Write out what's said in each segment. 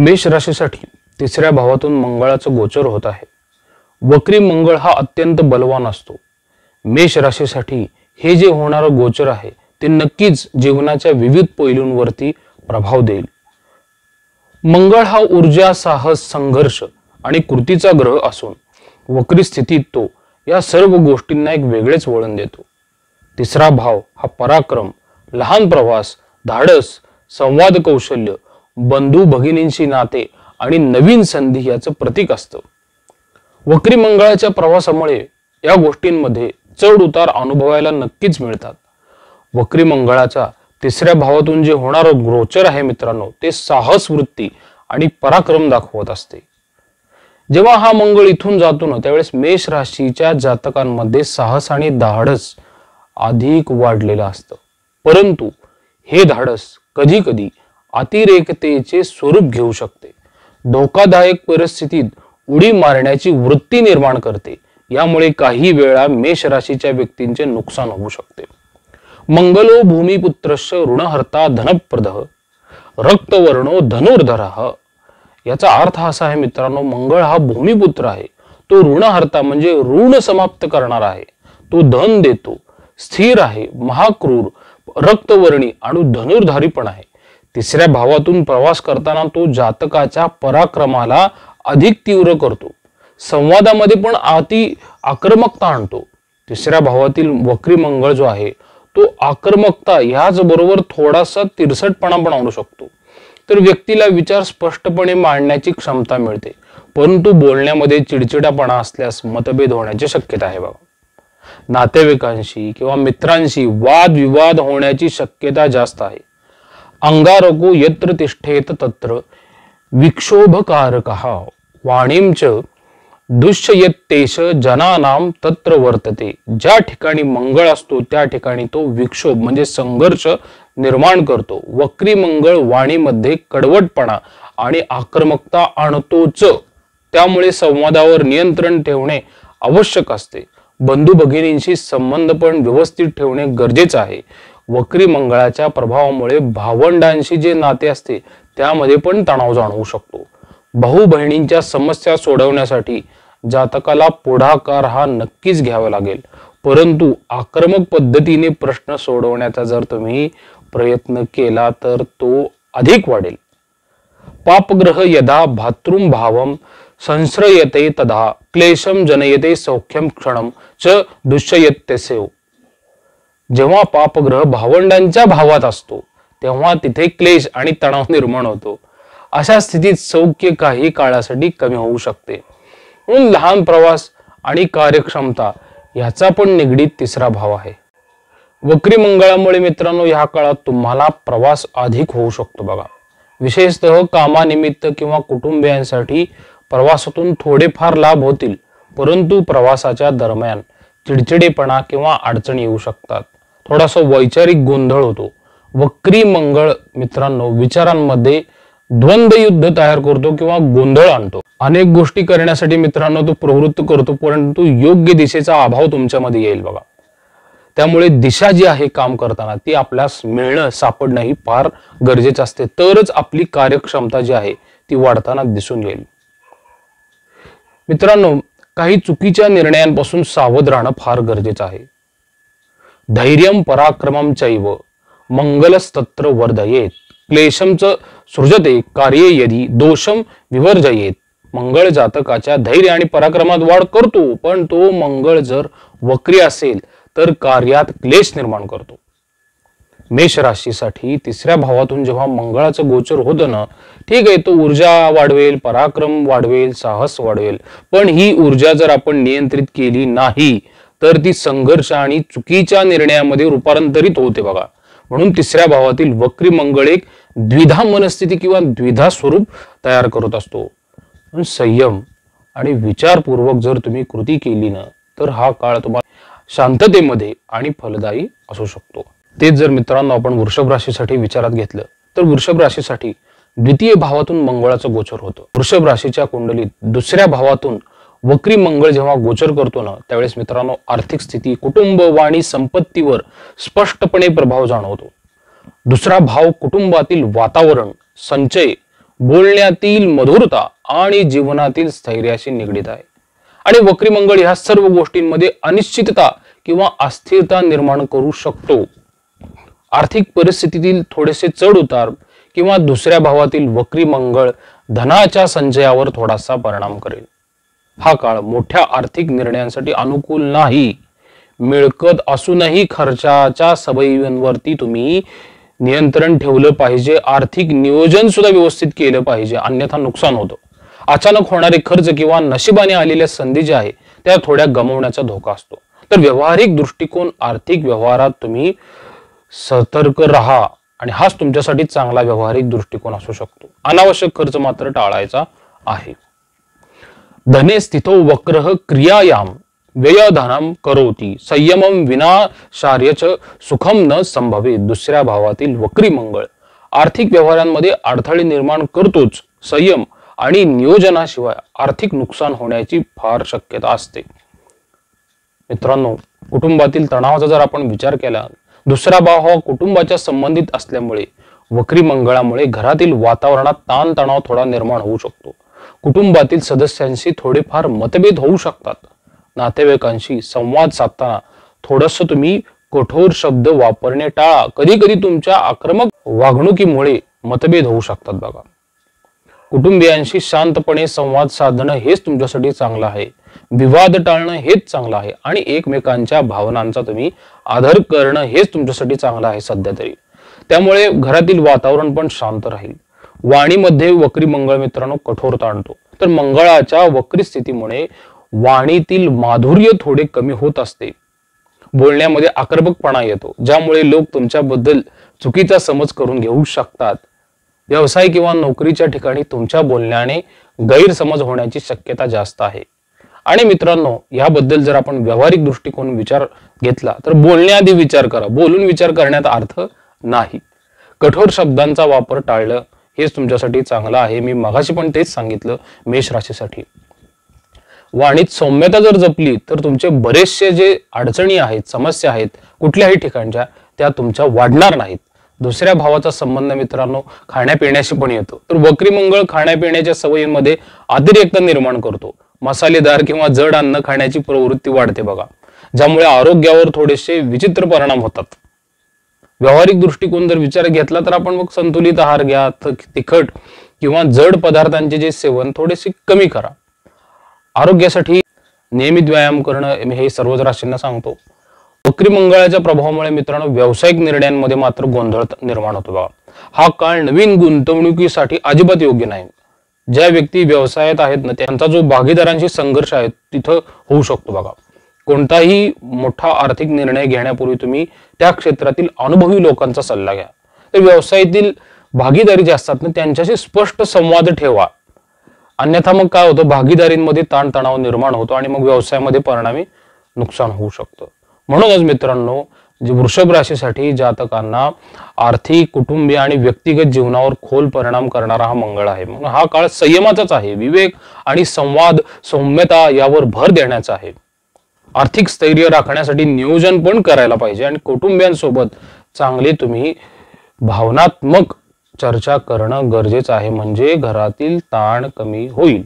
मेष राशीसाठी तिसऱ्या भावातून मंगळाचं गोचर होत आहे। वक्री मंगळ हा अत्यंत बलवान असतो। मेष राशीसाठी हे जे होणारं गोचर आहे ते नक्कीच जीवनाच्या विविध पैलूंवरती प्रभाव देईल। मंगळ हा ऊर्जा, साहस, संघर्ष आणि कृतीचा ग्रह असून वक्री स्थितीत तो या सर्व गोष्टींना एक वेगळेच वळण देतो। तिसरा भाव हा पराक्रम, लहान प्रवास, धाडस, संवाद कौशल्य, बंधू भगिनींशी नाते आणि नवीन संधी याचं प्रतीक असतं। वक्री मंगळाच्या प्रवासामुळे या गोष्टींमध्ये चढ उतार अनुभवायला नक्कीच मिळतात। वक्री मंगळाच्या तिसऱ्या भावातून जे होणारं गोचर आहे मित्रांनो, ते साहस वृत्ती आणि पराक्रम दाखवत असते। जेव्हा हा मंगळ इथून जातो ना, त्यावेळेस मेष राशीच्या जातकांमध्ये साहस आणि धाडस अधिक वाढलेलं असतं। परंतु हे धाडस कधी कधी अतिरेकतेचे स्वरूप घेऊ शकते, धोकादायक परिस्थितीत उडी मारण्याची वृत्ती निर्माण करते। यामुळे काही वेळा मेष राशीच्या व्यक्तींचे नुकसान होऊ शकते। मंगलो भूमिपुत्रस्य ऋणहर्ता धनप्रदः रक्तवर्णो धनुर्धरः। याचा अर्थ असा आहे मित्रांनो, मंगळ हा भूमिपुत्र आहे, तो ऋणहर्ता म्हणजे ऋण समाप्त करणार आहे, तो धन देतो, स्थिर आहे, महाक्रूर, रक्तवर्णी आणि धनुर्धारी पण आहे। तिसऱ्या भावातून प्रवास करताना तो जातकाच्या पराक्रमाला अधिक तीव्र करतो, संवादामध्ये पण अति आक्रमकता आणतो। तिसऱ्या भावातील वक्री मंगळ जो आहे तो आक्रमकता याच बरोबर थोडासा तिरसटपणा पण आणू शकतो। तर व्यक्तीला विचार स्पष्टपणे मांडण्याची क्षमता मिळते, परंतु बोलण्यामध्ये चिडचिडापणा असल्यास मतभेद होण्याची शक्यता आहे बघा। नातेवाईकांशी किंवा मित्रांशी वादविवाद होण्याची शक्यता जास्त आहे। अंगारको यत्र तिष्ठेत तत्र विक्षोभकारकः वाणींच दुष्ययत्तेश जनानाम तत्र वर्तते। ज्या ठिकाणी मंगळ असतो त्या ठिकाणी तो विक्षोभ म्हणजे संघर्ष निर्माण करतो। वक्री मंगळ वाणीमध्ये कडवटपणा आणि आक्रमकता आणतोच, त्यामुळे संवादावर नियंत्रण ठेवणे आवश्यक असते। बंधू भगिनींशी संबंध पण व्यवस्थित ठेवणे गरजेचे आहे। वक्री मंगळाच्या प्रभावामुळे भावंडांशी जे नाते असते त्यामध्ये पण तणाव जाणवू शकतो। भाऊ बहिणींच्या समस्या सोडवण्यासाठी जातकाला पुढाकार हा नक्कीच घ्यावा लागेल, परंतु आक्रमक पद्धतीने प्रश्न सोडवण्याचा जर तुम्ही प्रयत्न केला तर तो अधिक वाढेल। पापग्रह यदा भातृम भावम संश्रयते तदा क्लेशम जनयते सौख्यम क्षणम च दुष्ययत्यसेव। जेव्हा पापग्रह भावंडांच्या भावात असतो तेव्हा तिथे क्लेश आणि तणाव निर्माण होतो। अशा स्थितीत सौख्य काही काळासाठी कमी होऊ शकते। म्हणून लहान प्रवास आणि कार्यक्षमता याचा पण निगडीत तिसरा भाव आहे। वक्री मंगळामुळे मित्रांनो या काळात तुम्हाला प्रवास अधिक होऊ शकतो बघा। विशेषतः कामानिमित्त किंवा कुटुंबियांसाठी प्रवासातून थोडेफार लाभ होतील, परंतु प्रवासाच्या दरम्यान चिडचिडेपणा किंवा अडचणी येऊ शकतात, थोडासा वैचारिक गोंधळ होतो। वक्री मंगळ मित्रांनो विचारांमध्ये द्वंद्व युद्ध तयार करतो किंवा गोंधळ आणतो। अनेक गोष्टी करण्यासाठी मित्रांनो तो प्रवृत्त करतो, परंतु योग्य दिशेचा अभाव तुमच्यामध्ये येईल बघा। त्यामुळे दिशा जी आहे काम करताना ती आपल्यास मिळणं, सापडणं ही फार गरजेचं असते, तरच आपली कार्यक्षमता जी आहे ती वाढताना दिसून येईल। मित्रांनो काही चुकीच्या निर्णयांपासून सावध राहणं फार गरजेचं आहे। धैर्यम पराक्रमम चैव मंगलस्तत्र वर्धयेत क्लेशम च सृजते कार्ये यदि दोषम विवर्जयेत। मंगळ जातकाच्या धैर्य आणि पराक्रमात वाढ करतो, पण तो मंगळ जर वक्री असेल तर कार्यात क्लेश निर्माण करतो। मेष राशीसाठी तिसऱ्या भावातून जेव्हा मंगळाचं गोचर होतं ना, ठीक आहे, तो ऊर्जा वाढवेल, पराक्रम वाढवेल, साहस वाढवेल, पण ही ऊर्जा जर आपण नियंत्रित केली नाही तर ती संघर्ष आणि चुकीच्या निर्णयामध्ये रूपांतरित होते बघा। म्हणून तिसऱ्या भावातील वक्री मंगळ एक द्विधा मनस्थिती किंवा द्विधा स्वरूप तयार करत असतो। संयम आणि विचारपूर्वक जर तुम्ही कृती केली ना तर हा काळ तुम्हाला शांततेमध्ये आणि फलदायी असू शकतो। तेच जर मित्रांनो आपण वृषभ राशीसाठी विचारात घेतलं तर वृषभ राशीसाठी द्वितीय भावातून मंगळाचं गोचर होतं। वृषभ राशीच्या कुंडलीत दुसऱ्या भावातून वक्री मंगळ जेव्हा गोचर करतो ना त्यावेळेस मित्रांनो आर्थिक स्थिती, कुटुंब, वाणी, संपत्तीवर स्पष्टपणे प्रभाव जाणवतो। दुसरा भाव कुटुंबातील वातावरण, संचय, बोलण्यातील मधुरता आणि जीवनातील स्थैर्याशी निगडीत आहे. आणि वक्री मंगळ ह्या सर्व गोष्टींमध्ये अनिश्चितता किंवा अस्थिरता निर्माण करू शकतो. आर्थिक परिस्थितीतील थोडेसे चढ उतार किंवा दुसऱ्या भावातील वक्री मंगळ धनाच्या संचयावर थोडासा परिणाम करेल. हा काळ मोठ्या आर्थिक निर्णयांसाठी अनुकूल नाही. मिळकत असूनही खर्चाच्या सवयींवरती तुम्ही नियंत्रण ठेवलं पाहिजे. आर्थिक नियोजन सुद्धा व्यवस्थित केलं पाहिजे, अन्यथा नुकसान होतं. अचानक होणारे खर्च किंवा नशिबाने आलेल्या संधी ज्या आहे त्या थोड्या गमावण्याचा धोका असतो. तर व्यावहारिक दृष्टिकोन, आर्थिक व्यवहारात तुम्ही सतर्क राहा आणि हाच तुमच्यासाठी चांगला व्यावहारिक दृष्टिकोन असू शकतो. अनावश्यक खर्च मात्र टाळायचा आहे. धने स्थितो वक्रः क्रियायाम व्ययधनम करोति संयमम विना शार्यच सुखम न संभवे. दुसऱ्या भावातील वक्री मंगळ आर्थिक व्यवहारांमध्ये अडथळे निर्माण करतोच. संयम आणि नियोजनाशिवाय आर्थिक नुकसान होण्याची फार शक्यता असते. मित्रांनो, कुटुंबातील तणावाचा जर आपण विचार केला, दुसरा भाव हा कुटुंबाच्या संबंधित असल्यामुळे वक्री मंगळामुळे घरातील वातावरणात ताणतणाव थोडा निर्माण होऊ शकतो. कुटुंबातील सदस्यांशी थोडेफार मतभेद होऊ शकतात. नातेवाईकांशी संवाद साधताना थोडस तुम्ही कठोर शब्द वापरणे टाळा. कधी कधी तुमच्या आक्रमक वागणुकीमुळे मतभेद होऊ शकतात. बघा, कुटुंबियांशी शांतपणे संवाद साधणं हेच तुमच्यासाठी चांगलं आहे. विवाद टाळणं हेच चांगलं आहे आणि एकमेकांच्या भावनांचा तुम्ही आदर करणं हेच तुमच्यासाठी चांगलं आहे सध्या तरी. त्यामुळे घरातील वातावरण पण शांत राहील. वाणीमध्ये वक्री मंगळ मित्रांनो कठोरता आणतो. तर मंगळाच्या वक्री स्थितीमुळे वाणीतील माधुर्य थोडे कमी होत असते. बोलण्यामध्ये आक्रमकपणा येतो, ज्यामुळे लोक तुमच्याबद्दल चुकीचा समज करून घेऊ शकतात. व्यवसाय किंवा नोकरीच्या ठिकाणी तुमच्या बोलण्याने गैरसमज होण्याची शक्यता जास्त आहे. आणि मित्रांनो, याबद्दल जर आपण व्यावहारिक दृष्टिकोन विचार घेतला तर बोलण्याआधी विचार करा. बोलून विचार करण्यात अर्थ नाही. कठोर शब्दांचा वापर टाळलं हेच तुमच्यासाठी चांगलं आहे. मी मगाशी पण तेच सांगितलं मेष राशीसाठी. वाणीत सौम्यता जर जपली तर तुमचे बरेचसे जे अडचणी आहेत, समस्या आहेत कुठल्याही ठिकाणच्या, त्या तुमच्या वाढणार नाहीत. दुसऱ्या भावाचा संबंध मित्रांनो खाण्यापिण्याशी पण येतो. तर वक्री मंगळ खाण्यापिण्याच्या सवयींमध्ये अतिरेकता निर्माण करतो. मसालेदार किंवा जड अन्न खाण्याची प्रवृत्ती वाढते बघा, ज्यामुळे आरोग्यावर थोडेसे विचित्र परिणाम होतात. व्यावहारिक दृष्टिकोन जर विचार घेतला तर आपण मग संतुलित आहार घ्या. तिखट किंवा जड पदार्थांचे जे सेवन थोडेसे कमी करा. आरोग्यासाठी नियमित व्यायाम करणं मी हे सर्वच राशींना सांगतो. वक्री मंगळाच्या प्रभावामुळे मित्रांनो व्यावसायिक निर्णयांमध्ये मात्र गोंधळ निर्माण होतो बघा. हा काळ नवीन गुंतवणुकीसाठी अजिबात योग्य नाही. ज्या व्यक्ती व्यवसायात आहेत ना, त्यांचा जो भागीदारांशी संघर्ष आहे तिथं होऊ शकतो बघा. कोणताही मोठा आर्थिक निर्णय घेण्यापूर्वी तुम्ही त्या क्षेत्रातील अनुभवी लोकांचा सल्ला घ्या. तर व्यवसायातील भागीदारी जे असतात ना, त्यांच्याशी स्पष्ट संवाद ठेवा. अन्यथा मग काय होतं, भागीदारींमध्ये ताणतणाव निर्माण होतो आणि मग व्यवसायामध्ये परिणामी नुकसान होऊ शकतं. म्हणूनच मित्रांनो, जे वृषभ राशीसाठी जातकांना आर्थिक, कुटुंबीय आणि व्यक्तिगत जीवनावर खोल परिणाम करणारा हा मंगळ आहे. म्हणून हा काळ संयमाचाच आहे. विवेक आणि संवाद, सौम्यता यावर भर देण्याचा आहे. आर्थिक स्थैर्य राखण्यासाठी नियोजन पण करायला पाहिजे आणि कुटुंबियांसोबत चांगले तुम्ही भावनात्मक चर्चा करणं गरजेचं आहे, म्हणजे घरातील ताण कमी होईल.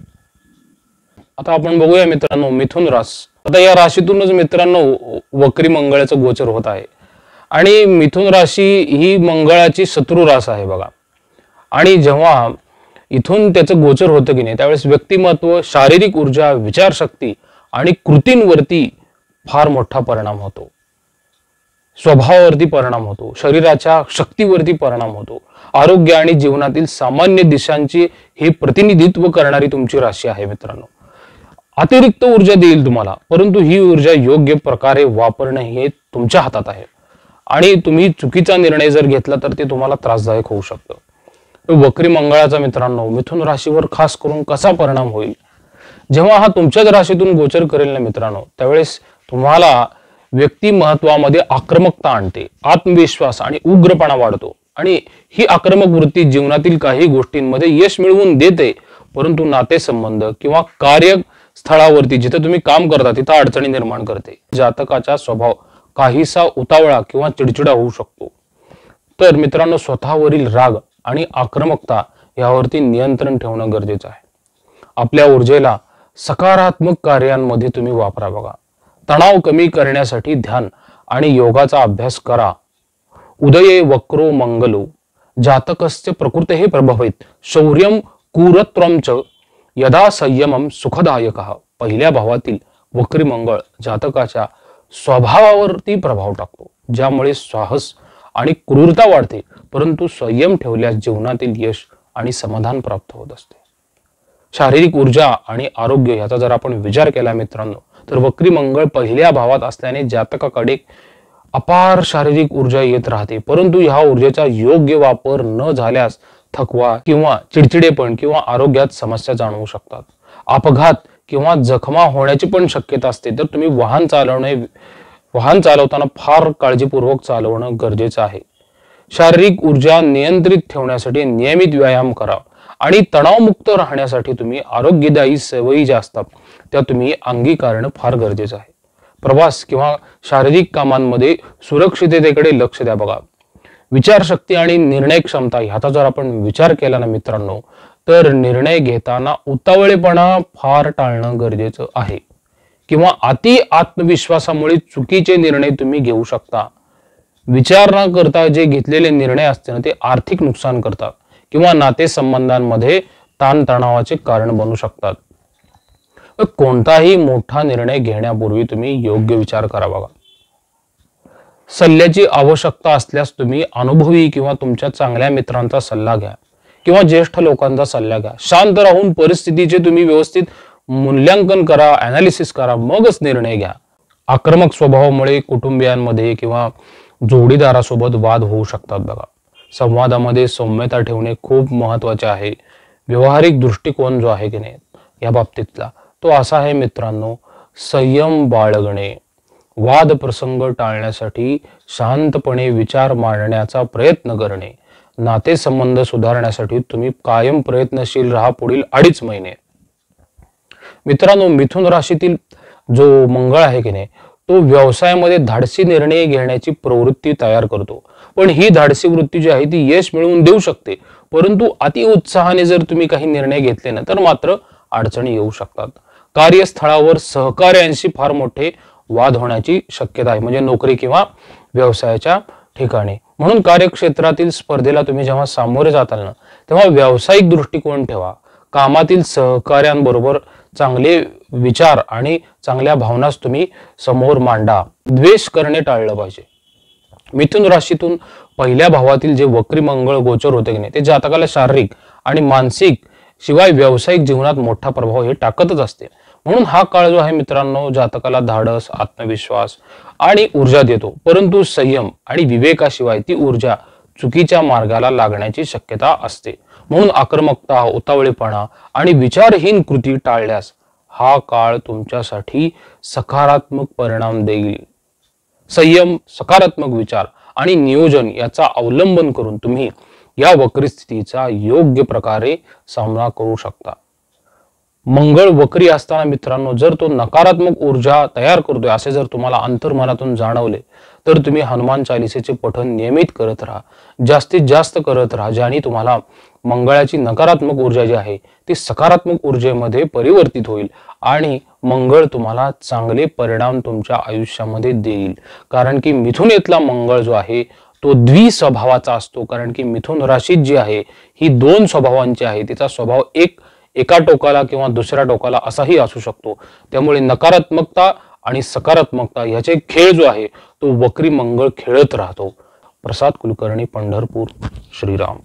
आता आपण बघूया मित्रांनो मिथुन रास. आता या राशीतूनच मित्रांनो वक्री मंगळाचं गोचर होत आहे आणि मिथुन राशी ही मंगळाची शत्रू रास आहे बघा. आणि जेव्हा इथून त्याचं गोचर होतं की नाही, त्यावेळेस व्यक्तिमत्व, शारीरिक ऊर्जा, विचारशक्ती आणि कृतींवरती फार मोठा परिणाम होतो. स्वभावावरती परिणाम होतो. शरीराच्या शक्तीवरती परिणाम होतो. आरोग्य आणि जीवनातील सामान्य दिशांची हे प्रतिनिधित्व करणारी तुमची राशी आहे मित्रांनो. अतिरिक्त ऊर्जा देईल तुम्हाला, परंतु ही ऊर्जा योग्य प्रकारे वापरणं हे तुमच्या हातात आहे. आणि तुम्ही चुकीचा निर्णय जर घेतला तर ते तुम्हाला त्रासदायक होऊ शकतं. वक्री मंगळाचा मित्रांनो मिथुन राशीवर खास करून कसा परिणाम होईल, जेव्हा हा तुमच्याच राशीतून गोचर करेल ना मित्रांनो, त्यावेळेस तुम्हाला व्यक्तिमत्वामध्ये आक्रमकता आणते. आत्मविश्वास आणि उग्रपणा वाढतो आणि ही आक्रमक वृत्ती जीवनातील काही गोष्टींमध्ये यश मिळवून देते, परंतु नातेसंबंध किंवा कार्यस्थळावरती जिथे तुम्ही काम करता तिथं अडचणी निर्माण करते. जातकाचा स्वभाव काहीसा उतावळा किंवा चिडचिडा होऊ शकतो. तर मित्रांनो स्वतःवरील राग आणि आक्रमकता यावरती नियंत्रण ठेवणं गरजेचं आहे. आपल्या ऊर्जेला सकारात्मक कार्यांमध्ये तुम्ही वापरा बघा. तणाव कमी करण्यासाठी ध्यान आणि योगाचा अभ्यास करा. उदये वक्रो मंगलो जातकस्य प्रकृतेः प्रभवेत शौर्यं कुरत्रं च यदा संयमम सुखदायकः. पहिल्या भावातील वक्री मंगळ जातकाच्या स्वभावावरती प्रभाव टाकतो, ज्यामुळे साहस आणि क्रूरता वाढते, परंतु संयम ठेवल्यास जीवनातील यश आणि समाधान प्राप्त होत असते. शारीरिक ऊर्जा आणि आरोग्य याचा जर आपण विचार केला मित्रांनो, तर वक्री मंगळ पहिल्या भावात असल्याने जातकाकडे अपार शारीरिक ऊर्जा येत राहते, परंतु ह्या ऊर्जेचा योग्य वापर न झाल्यास थकवा किंवा चिडचिडेपण किंवा आरोग्यात समस्या जाणवू शकतात. अपघात किंवा जखमा होण्याची पण शक्यता असते. तर तुम्ही वाहन चालवताना फार काळजीपूर्वक चालवणं गरजेचं आहे. शारीरिक ऊर्जा नियंत्रित ठेवण्यासाठी नियमित व्यायाम करा आणि तणावमुक्त राहण्यासाठी तुम्ही आरोग्यदायी सवयी ज्या असतात त्या तुम्ही अंगीकारणं फार गरजेचं आहे. प्रवास किंवा शारीरिक कामांमध्ये सुरक्षिततेकडे लक्ष द्या बघा. विचारशक्ती आणि निर्णय क्षमता ह्याचा जर आपण विचार केला ना मित्रांनो, तर निर्णय घेताना उतावळेपणा फार टाळणं गरजेचं आहे. किंवा अति आत्मविश्वासामुळे चुकीचे निर्णय तुम्ही घेऊ शकता. विचार न करता जे घेतलेले निर्णय असते ना ते आर्थिक नुकसान करतात किंवा नातेसंबंधांमध्ये ताणतणावाचे कारण बनू शकतात. कोणताही मोठा निर्णय घेण्यापूर्वी तुम्ही योग्य विचार करा बघा. सल्ल्याची आवश्यकता असल्यास तुम्ही अनुभवी किंवा तुमच्या चांगल्या मित्रांचा सल्ला घ्या किंवा ज्येष्ठ लोकांचा सल्ला घ्या. शांत राहून परिस्थितीचे तुम्ही व्यवस्थित मूल्यांकन करा, ॲनालिसिस करा, मगच निर्णय घ्या. आक्रमक स्वभावामुळे कुटुंबियांमध्ये किंवा जोडीदारासोबत वाद होऊ शकतात बघा. संवादामध्ये सौम्यता ठेवणे खूप महत्वाचे आहे. व्यावहारिक दृष्टिकोन जो आहे की नाही या बाबतीतला तो असा आहे मित्रांनो, संयम बाळगणे, वाद प्रसंग टाळण्यासाठी शांतपणे विचार मांडण्याचा प्रयत्न करणे, नातेसंबंध सुधारण्यासाठी तुम्ही कायम प्रयत्नशील राहा पुढील 2.5 महिने. मित्रांनो, मिथुन राशीतील जो मंगळ आहे की नाही तो व्यवसायामध्ये धाडसी निर्णय घेण्याची प्रवृत्ती तयार करतो. पण ही धाडसी वृत्ती जी आहे ती यश मिळवून देऊ शकते, परंतु अति उत्साहाने जर तुम्ही काही निर्णय घेतले ना तर मात्र अडचणी येऊ शकतात. कार्यस्थळावर सहकार्यांशी फार मोठे वाद होण्याची शक्यता आहे, म्हणजे नोकरी किंवा व्यवसायाच्या ठिकाणी. म्हणून कार्यक्षेत्रातील स्पर्धेला तुम्ही जेव्हा सामोरे जाताल ना तेव्हा व्यावसायिक दृष्टिकोन ठेवा. कामातील सहकार्यांबरोबर चांगले विचार आणि चांगल्या भावनाच तुम्ही समोर मांडा. द्वेष करणे टाळलं पाहिजे. मिथुन राशीतून पहिल्या भावातील जे वक्री मंगळ गोचर होते की नाही ते जातकाला शारीरिक आणि मानसिक शिवाय व्यावसायिक जीवनात मोठा प्रभाव हे टाकतच असते. म्हणून हा काळ जो आहे मित्रांनो जातकाला धाडस, आत्मविश्वास आणि ऊर्जा देतो, परंतु संयम आणि विवेकाशिवाय ती ऊर्जा चुकीच्या मार्गाला लागण्याची शक्यता असते. म्हणून आक्रमकता, उतावळेपणा आणि विचारहीन कृती टाळल्यास हा काळ तुमच्यासाठी सकारात्मक परिणाम देईल. संयम, सकारात्मक विचार आणि नियोजन याचा अवलंबन करून तुम्ही या वक्री स्थितीचा योग्य प्रकारे सामना करू शकता. मंगळ वक्री असताना मित्रांनो जर तो नकारात्मक ऊर्जा तयार करतोय असे जर तुम्हाला अंतर्मनातून जाणवले तर तुम्ही हनुमान चालिसेचे पठण नियमित करत राहा, जास्तीत जास्त करत राहा, ज्याने तुम्हाला मंगळाची नकारात्मक ऊर्जा जी आहे ती सकारात्मक ऊर्जेमध्ये परिवर्तित होईल आणि मंगळ तुम्हाला चांगले परिणाम तुमच्या आयुष्यामध्ये देईल. कारण की मिथुनेतला मंगळ जो आहे तो द्विस्वभावाचा असतो. कारण की मिथुन राशीत जी आहे ही 2 स्वभावांची आहे. तिचा स्वभाव एका टोकाला किंवा दुसऱ्या टोकाला असाही असू शकतो. त्यामुळे नकारात्मकता आणि सकारात्मकता याचे खेळ जो आहे तो वक्री मंगळ खेळत राहतो. प्रसाद कुलकर्णी, पंढरपूर. श्रीराम.